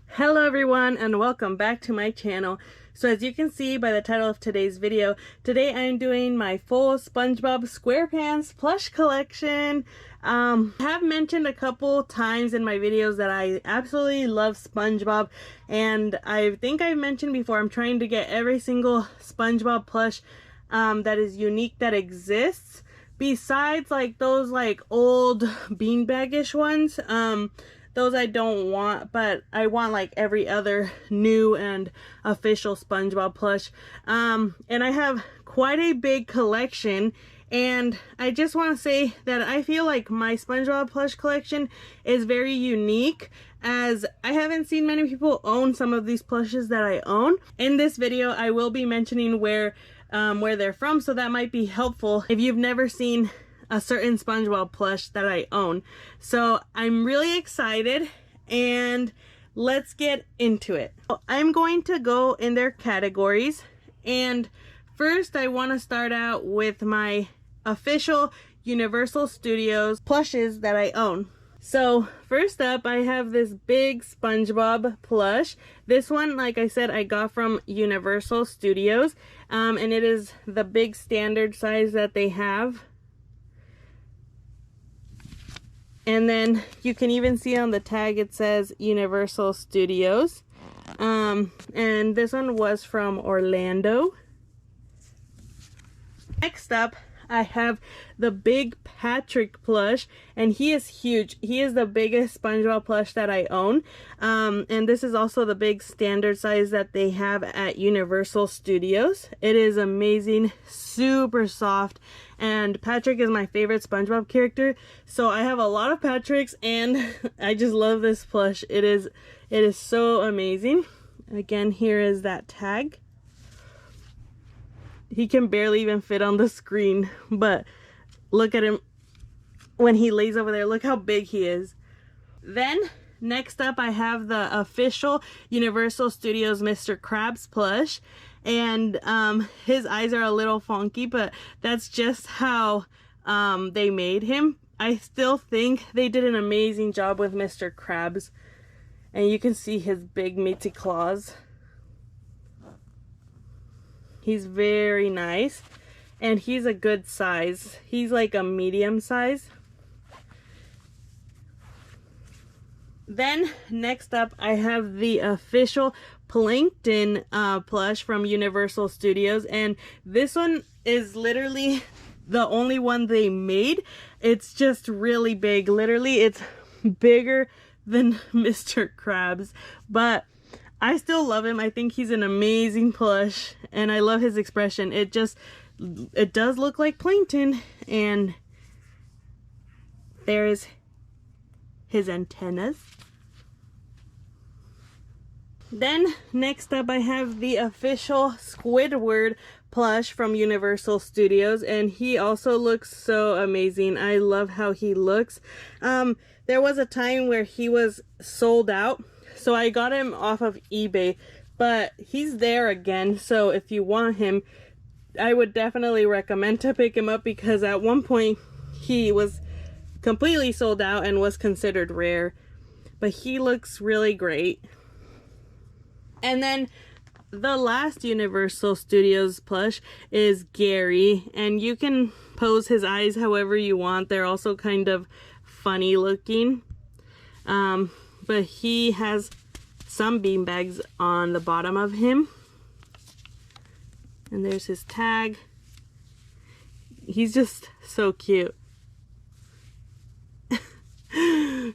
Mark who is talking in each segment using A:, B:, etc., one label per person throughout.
A: Hello everyone and welcome back to my channel. So as you can see by the title of today's video, today I'm doing my full SpongeBob SquarePants plush collection. I have mentioned a couple times in my videos that I absolutely love SpongeBob, and I think I've mentioned before I'm trying to get every single SpongeBob plush that is unique that exists, besides like those like old beanbag-ish ones. Those I don't want, but I want like every other new and official SpongeBob plush. And I have quite a big collection, and I just want to say that I feel like my SpongeBob plush collection is very unique, as I haven't seen many people own some of these plushes that I own. In this video, I will be mentioning where they're from, so that might be helpful if you've never seen a certain SpongeBob plush that I own. So I'm really excited, and let's get into it. I'm going to go in their categories, and first I want to start out with my official Universal Studios plushes that I own. So first up, I have this big SpongeBob plush. This one, like I said, I got from Universal Studios, and it is the big standard size that they have. And then you can even see on the tag it says Universal Studios. And this one was from Orlando. Next up, I have the big Patrick plush, and he is huge. He is the biggest SpongeBob plush that I own. And this is also the big standard size that they have at Universal Studios. It is amazing, super soft, and Patrick is my favorite SpongeBob character. So I have a lot of Patricks, and I just love this plush. It is so amazing. Again, here is that tag. He can barely even fit on the screen, but look at him when he lays over there. Look how big he is. Then next up, I have the official Universal Studios Mr. Krabs plush, and his eyes are a little funky, but that's just how they made him. I still think they did an amazing job with Mr. Krabs, and you can see his big meaty claws. He's very nice, and he's a good size. He's like a medium size. Then next up, I have the official Plankton plush from Universal Studios, and this one is literally the only one they made. It's just really big. Literally, it's bigger than Mr. Krabs, but I still love him. I think he's an amazing plush, and I love his expression. It does look like Plankton, and there's his antennas. Then next up, I have the official Squidward plush from Universal Studios, and he also looks so amazing. I love how he looks. There was a time where he was sold out, so I got him off of eBay, but he's there again. So if you want him, I would definitely recommend to pick him up, because at one point he was completely sold out and was considered rare, but he looks really great. And then the last Universal Studios plush is Gary, and you can pose his eyes however you want. They're also kind of funny looking. But he has some beanbags on the bottom of him. And there's his tag. He's just so cute.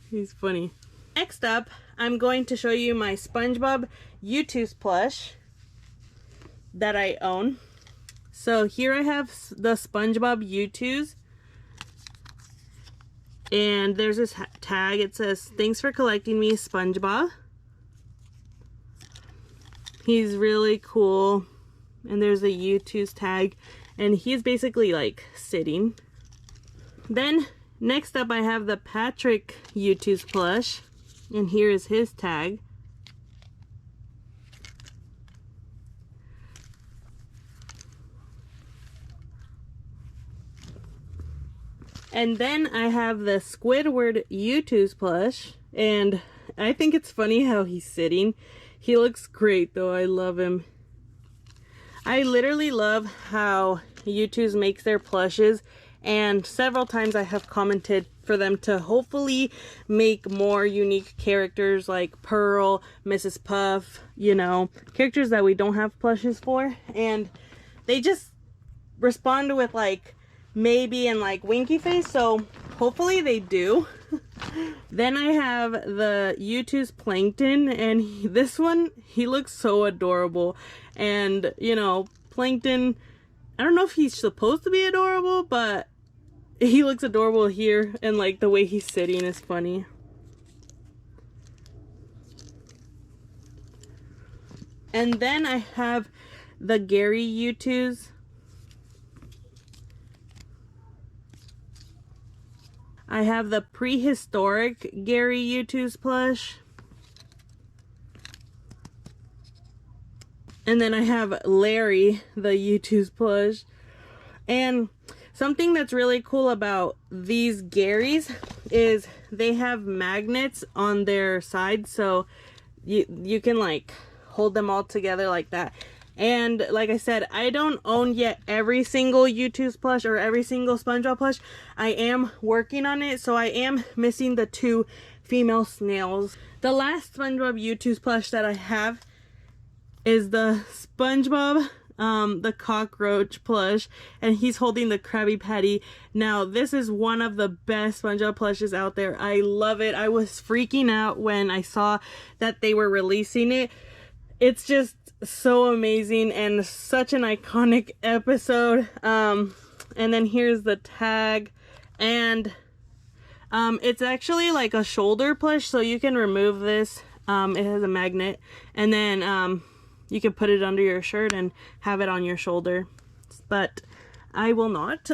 A: He's funny. Next up, I'm going to show you my SpongeBob Youtooz plush that I own. So here I have the SpongeBob Youtooz, and there's this tag. It says, "Thanks for collecting me, SpongeBob." He's really cool, and there's a Youtooz tag, and he's basically like sitting. Then next up, I have the Patrick Youtooz plush, and here is his tag. And then I have the Squidward Youtooz plush, and I think it's funny how he's sitting. He looks great though. I love him. I literally love how Youtooz makes their plushes, and several times I have commented for them to hopefully make more unique characters like Pearl, Mrs. Puff, you know, characters that we don't have plushes for, and they just respond with like maybe and like winky face, so hopefully they do. Then I have the Youtooz Plankton, and this one, he looks so adorable. And you know, Plankton, I don't know if he's supposed to be adorable, but he looks adorable here, and like the way he's sitting is funny. And then I have the Gary Youtooz. I have the prehistoric Gary Youtooz plush. And then I have Larry, the Youtooz plush. And something that's really cool about these Garys is they have magnets on their sides, so you can like hold them all together like that. And like I said, I don't own yet every single Youtooz plush or every single SpongeBob plush. I am working on it, so I am missing the 2 female snails. The last SpongeBob Youtooz plush that I have is the SpongeBob the cockroach plush, and he's holding the Krabby Patty. Now this is one of the best SpongeBob plushes out there. I love it. I was freaking out when I saw that they were releasing it. It's just so amazing and such an iconic episode. And then here's the tag, and it's actually like a shoulder plush, so you can remove this. It has a magnet, and then you can put it under your shirt and have it on your shoulder, but I will not.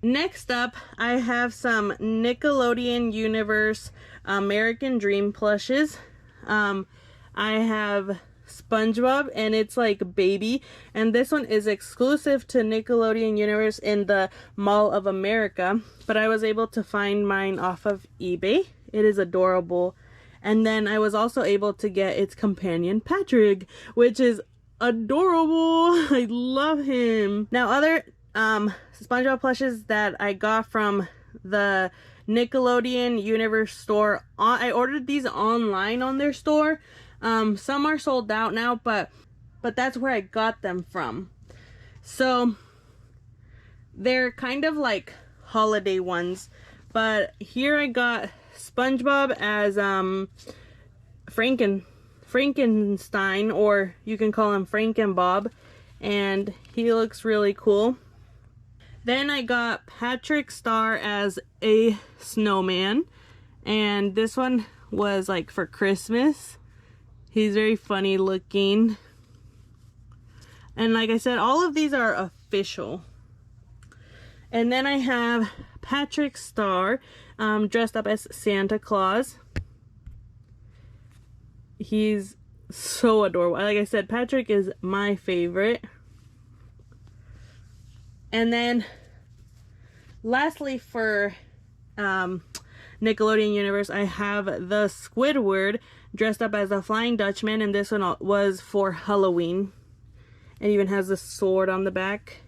A: Next up, I have some Nickelodeon Universe American Dream plushes. I have SpongeBob, and it's like baby, and this one is exclusive to Nickelodeon Universe in the Mall of America, but I was able to find mine off of eBay. It is adorable. And then I was also able to get its companion Patrick, which is adorable. I love him. Now other SpongeBob plushes that I got from the Nickelodeon Universe store, I ordered these online on their store. Some are sold out now, but that's where I got them from. So they're kind of like holiday ones, but here I got SpongeBob as Frankenstein, or you can call him Frankenbob, and he looks really cool. Then I got Patrick Star as a snowman, and this one was like for Christmas. He's very funny looking. And like I said, all of these are official. And then I have Patrick Star dressed up as Santa Claus. He's so adorable. Like I said, Patrick is my favorite. And then lastly, for Nickelodeon Universe, I have the Squidward dressed up as a Flying Dutchman, and this one was for Halloween. It even has a sword on the back.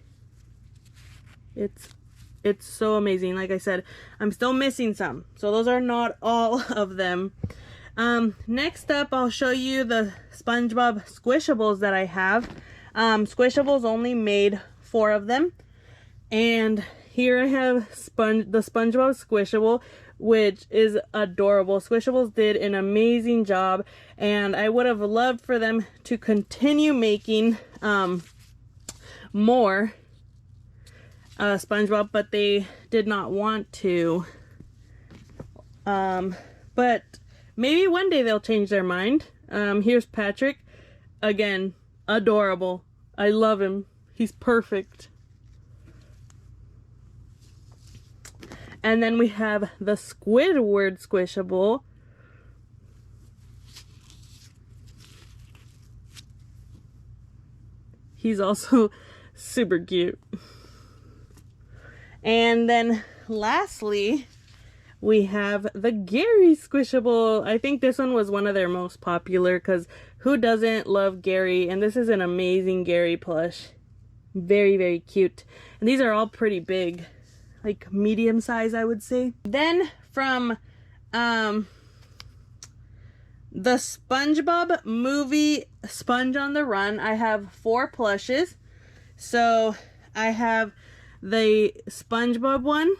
A: It's so amazing. Like I said, I'm still missing some, so those are not all of them. Next up, I'll show you the SpongeBob Squishables that I have. Squishables only made 4 of them, and here I have the SpongeBob Squishable, which is adorable. Squishables did an amazing job, and I would have loved for them to continue making more SpongeBob, but they did not want to. But maybe one day they'll change their mind. Here's Patrick. Again, adorable. I love him. He's perfect. And then we have the Squidward Squishable. He's also super cute. And then lastly, we have the Gary Squishable. I think this one was one of their most popular because who doesn't love Gary? And this is an amazing Gary plush. Very, very cute. And these are all pretty big, like medium size, I would say. Then from the SpongeBob movie Sponge on the Run, I have 4 plushes. So I have the SpongeBob one,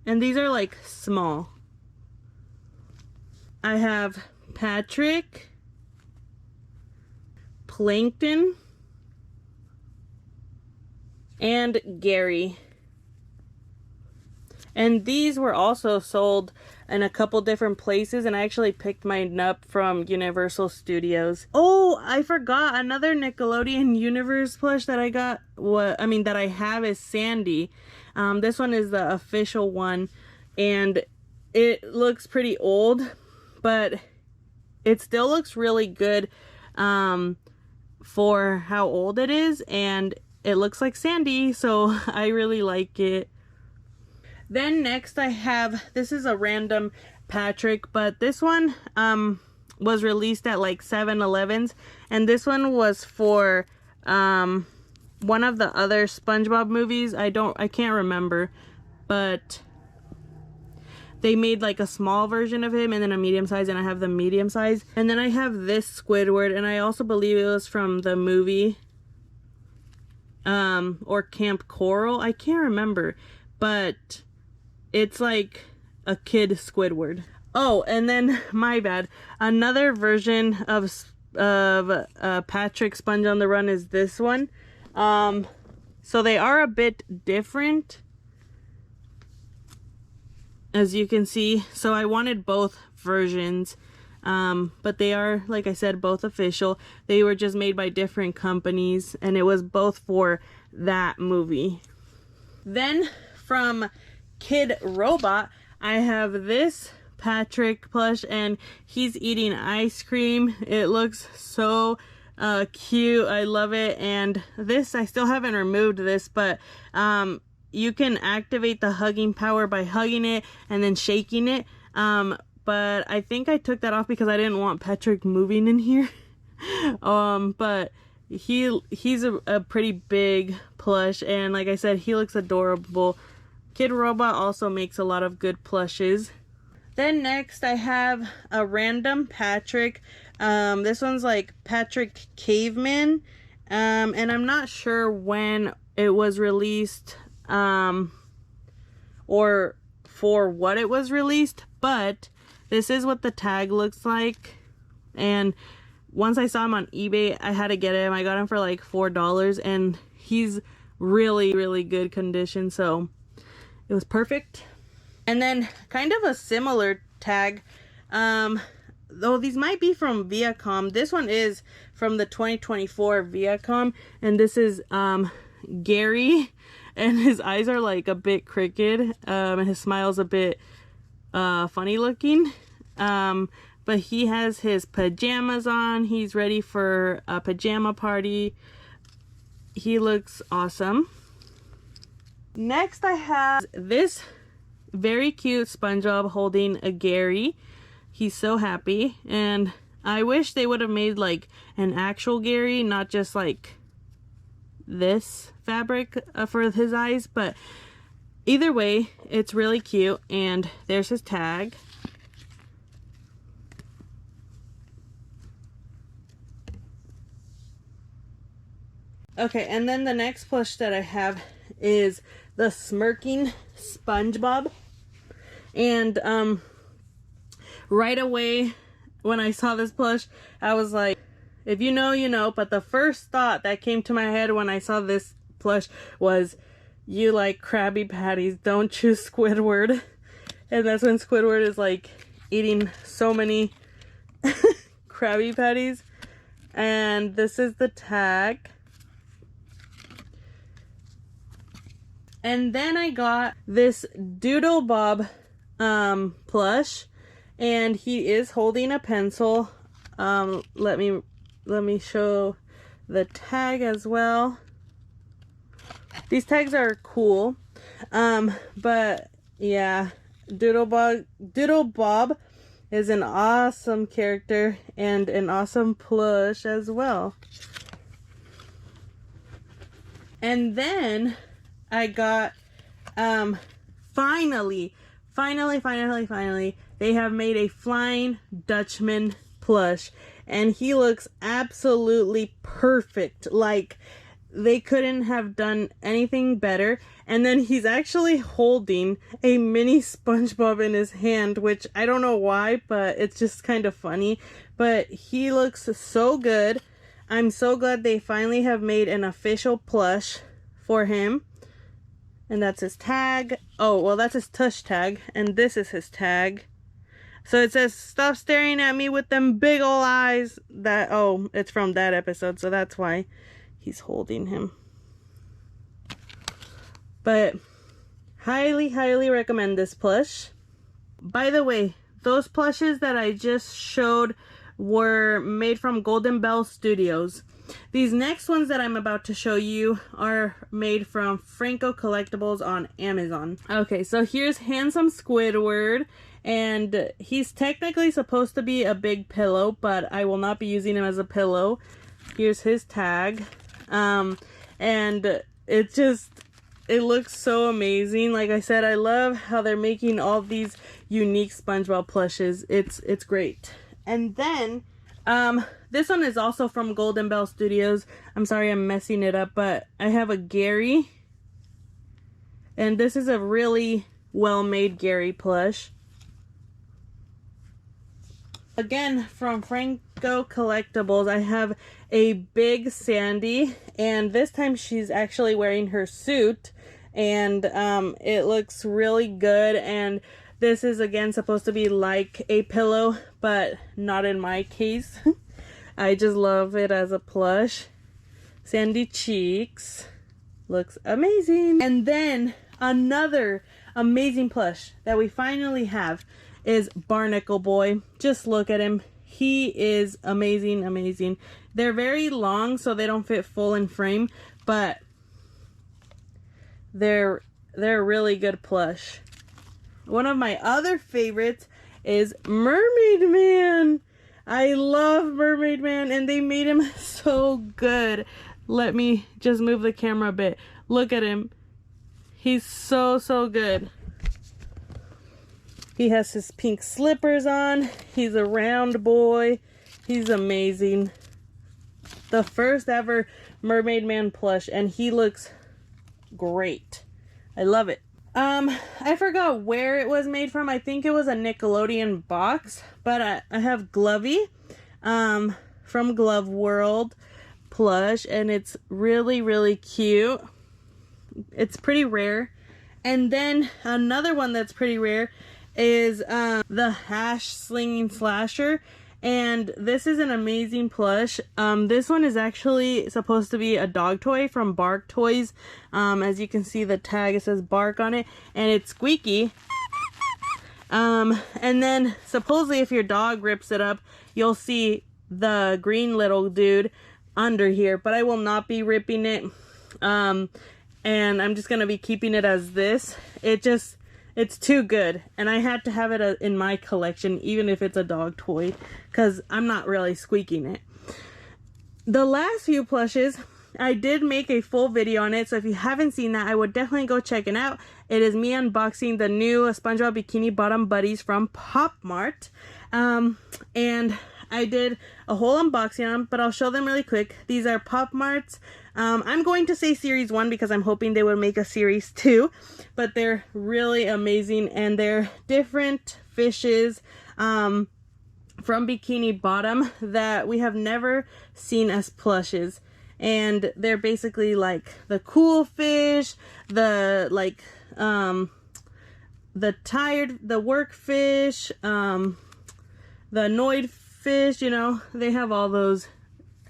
A: and these are like small. I have Patrick, Plankton, and Gary. And these were also sold in a couple different places, and I actually picked mine up from Universal Studios. Oh, I forgot another Nickelodeon Universe plush that I got. That I have is Sandy. This one is the official one, and it looks pretty old, but it still looks really good for how old it is, and it looks like Sandy, so I really like it. Then next I have, this is a random Patrick, but this one was released at like 7-Elevens, and this one was for one of the other SpongeBob movies. I can't remember, but they made like a small version of him and then a medium size, and I have the medium size. And then I have this Squidward, and I also believe it was from the movie or Camp Coral. I can't remember, but it's like a kid Squidward. Oh, and then, my bad, another version of Patrick Sponge on the Run is this one. So they are a bit different, as you can see. So I wanted both versions, but they are, like I said, both official. They were just made by different companies, and it was both for that movie. Then from Kid Robot, I have this Patrick plush, and he's eating ice cream. It looks so cute. I love it. And this, I still haven't removed this, but you can activate the hugging power by hugging it and then shaking it. But I think I took that off because I didn't want Patrick moving in here. But he's a pretty big plush, and like I said, he looks adorable. Kid Robot also makes a lot of good plushes. Then next I have a random Patrick. This one's like Patrick Caveman. And I'm not sure when it was released or for what it was released, but this is what the tag looks like. And once I saw him on eBay, I had to get him. I got him for like $4, and he's really, really good condition, so it was perfect. And then kind of a similar tag, though these might be from Viacom. This one is from the 2024 Viacom, and this is Gary, and his eyes are like a bit crooked, and his smile's a bit funny looking. But he has his pajamas on. He's ready for a pajama party. He looks awesome. Next I have this very cute SpongeBob holding a Gary. He's so happy, and I wish they would have made like an actual Gary, not just like this fabric for his eyes, but either way, it's really cute. And there's his tag. Okay, and then the next plush that I have is the Smirking SpongeBob. And right away when I saw this plush, I was like, if you know, you know. But the first thought that came to my head when I saw this plush was, you like Krabby Patties, don't you, Squidward? And that's when Squidward is like eating so many Krabby Patties. And this is the tag. And then I got this Doodle Bob plush, and he is holding a pencil. Let me show the tag as well. These tags are cool, but yeah, Doodle Bob is an awesome character and an awesome plush as well. And then I got, finally, they have made a Flying Dutchman plush. And he looks absolutely perfect. Like, they couldn't have done anything better. And then he's actually holding a mini SpongeBob in his hand, which I don't know why, but it's just kind of funny. But he looks so good. I'm so glad they finally have made an official plush for him. And that's his tag. Oh, well, that's his tush tag. And this is his tag. So it says, "Stop staring at me with them big ol' eyes." That, oh, it's from that episode, so that's why he's holding him. But highly recommend this plush. By the way, those plushes that I just showed were made from Golden Bell Studios. These next ones that I'm about to show you are made from Franco Collectibles on Amazon. Okay, so here's Handsome Squidward, and he's technically supposed to be a big pillow, but I will not be using him as a pillow. Here's his tag. And it looks so amazing. Like I said, I love how they're making all these unique SpongeBob plushes. It's great. And then this one is also from Golden Bell Studios. I'm sorry I'm messing it up, but I have a Gary. And this is a really well-made Gary plush. Again, from Franco Collectibles, I have a big Sandy, and this time she's actually wearing her suit, and it looks really good. And this is again supposed to be like a pillow, but not in my case. I just love it as a plush. Sandy cheeks, looks amazing. And then another amazing plush that we finally have is Barnacle Boy. Just look at him. He is amazing. They're very long, so they don't fit full in frame, but they're a really good plush. One of my other favorites is Mermaid Man. I love Mermaid Man, and they made him so good. Let me just move the camera a bit. Look at him. He's so good. He has his pink slippers on. He's a round boy. He's amazing. The first ever Mermaid Man plush, and he looks great. I love it. I forgot where it was made from. I think it was a Nickelodeon box, but I have Glovey from Glove World plush, and it's really cute. It's pretty rare. And then another one that's pretty rare is the Hash Slinging Slasher, and this is an amazing plush. This one is actually supposed to be a dog toy from Bark Toys. As you can see, the tag, it says Bark on it, and it's squeaky. And then supposedly if your dog rips it up, you'll see the green little dude under here, but I will not be ripping it. And I'm just gonna be keeping it as this. It's too good, and I had to have it in my collection, even if it's a dog toy, because I'm not really squeaking it. The last few plushes, I did make a full video on it, so if you haven't seen that, I would definitely go check it out. It is me unboxing the new SpongeBob Bikini Bottom Buddies from PopMart, and I did a whole unboxing on them, but I'll show them really quick. These are PopMart's. I'm going to say Series 1 because I'm hoping they would make a Series 2, but they're really amazing, and they're different fishes from Bikini Bottom that we have never seen as plushes. And they're basically like the cool fish, the work fish, the annoyed fish, you know, they have all those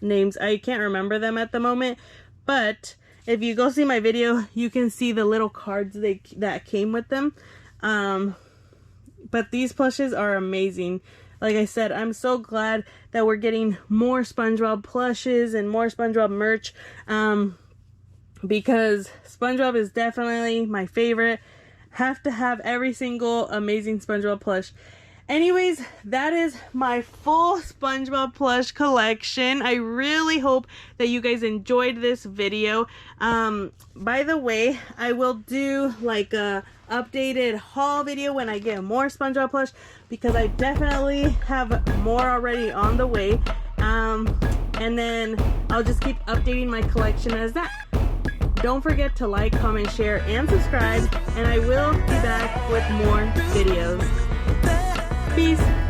A: names. I can't remember them at the moment, but if you go see my video, you can see the little cards that came with them. But these plushes are amazing. Like I said, I'm so glad that we're getting more SpongeBob plushes and more SpongeBob merch, because SpongeBob is definitely my favorite. have to have every single amazing SpongeBob plush. Anyways, that is my full SpongeBob plush collection. I really hope that you guys enjoyed this video. By the way, I will do like a updated haul video when I get more SpongeBob plush, because I definitely have more already on the way. And then I'll just keep updating my collection as that. Don't forget to like, comment, share, and subscribe, and I will be back with more videos. Peace.